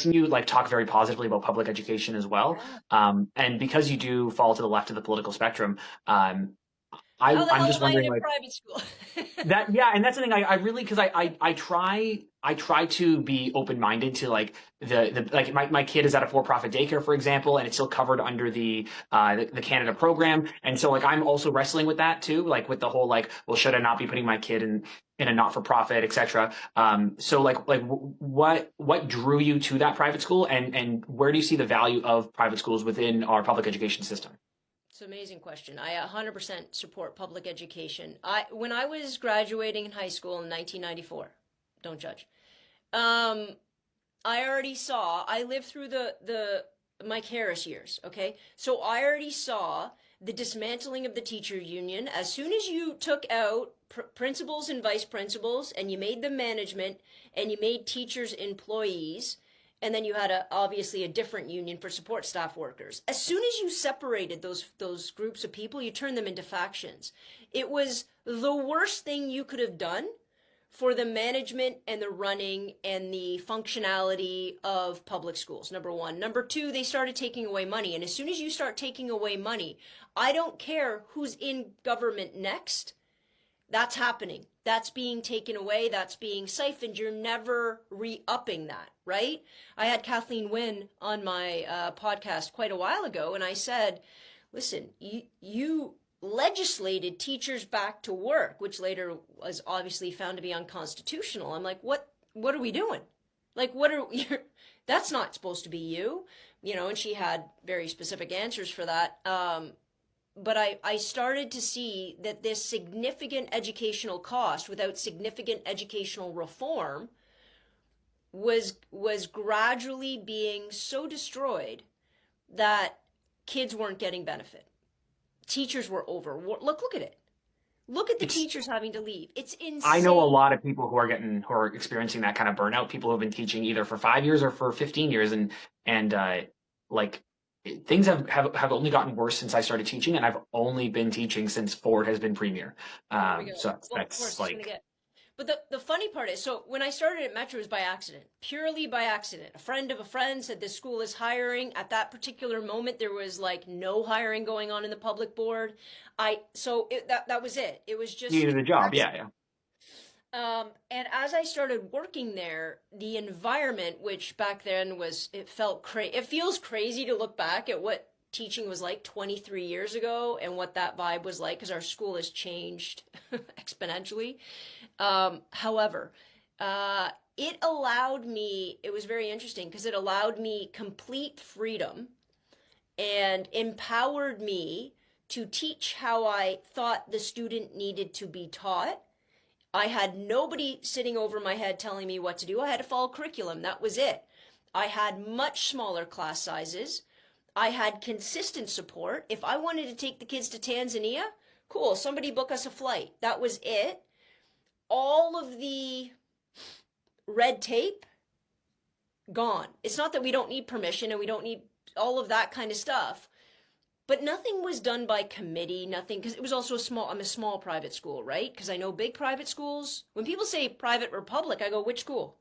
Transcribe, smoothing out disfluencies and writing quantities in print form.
listen to you like talk very positively about public education as well. And because you do fall to the left of the political spectrum, How the I'm hell just am I in wondering, a like, private school? that, yeah, and that's the thing. I really, because I try to be open minded to like the like my kid is at a for-profit daycare, for example, and it's still covered under the Canada program, and so like I'm also wrestling with that too, like with the whole like, well, should I not be putting my kid in a not-for-profit, etc. So like what drew you to that private school, and where do you see the value of private schools within our public education system? It's an amazing question. I 100% support public education. When I was graduating in high school in 1994, don't judge. I already saw. I lived through the Mike Harris years. Okay, so I already saw the dismantling of the teacher union. As soon as you took out principals and vice principals, and you made them management, and you made teachers employees, and then you had obviously a different union for support staff workers. As soon as you separated those groups of people, you turned them into factions. It was the worst thing you could have done for the management and the running and the functionality of public schools, number one. Number two, they started taking away money. And as soon as you start taking away money, I don't care who's in government next. That's happening. That's being taken away. That's being siphoned. You're never re-upping that, right? I had Kathleen Wynne on my podcast quite a while ago, and I said, listen, you legislated teachers back to work, which later was obviously found to be unconstitutional. I'm like, what are we doing? Like, that's not supposed to be you, and she had very specific answers for that. But I started to see that this significant educational cost without significant educational reform was gradually being so destroyed that kids weren't getting benefit. Teachers were over. Look at it. Look at the teachers having to leave. It's insane. I know a lot of people who are experiencing that kind of burnout. People who have been teaching either for 5 years or for 15 years, and like things have only gotten worse since I started teaching, and I've only been teaching since Ford has been premier. So that's like. But the funny part is, so when I started at Metro, it was by accident, purely by accident. A friend of a friend said this school is hiring. At that particular moment, there was like no hiring going on in the public board. That was it. It was just You needed a job, yeah. And as I started working there, the environment, which back then it feels crazy to look back at what teaching was like 23 years ago and what that vibe was like, because our school has changed exponentially. However, it was very interesting because it allowed me complete freedom and empowered me to teach how I thought the student needed to be taught. I had nobody sitting over my head telling me what to do. I had to follow curriculum. That was it. I had much smaller class sizes. I had consistent support. If I wanted to take the kids to Tanzania, cool, somebody book us a flight. That was it. All of the red tape, gone. It's not that we don't need permission and we don't need all of that kind of stuff, but nothing was done by committee, nothing, because it was also I'm a small private school, right? Because I know big private schools, when people say private or public, I go, which school?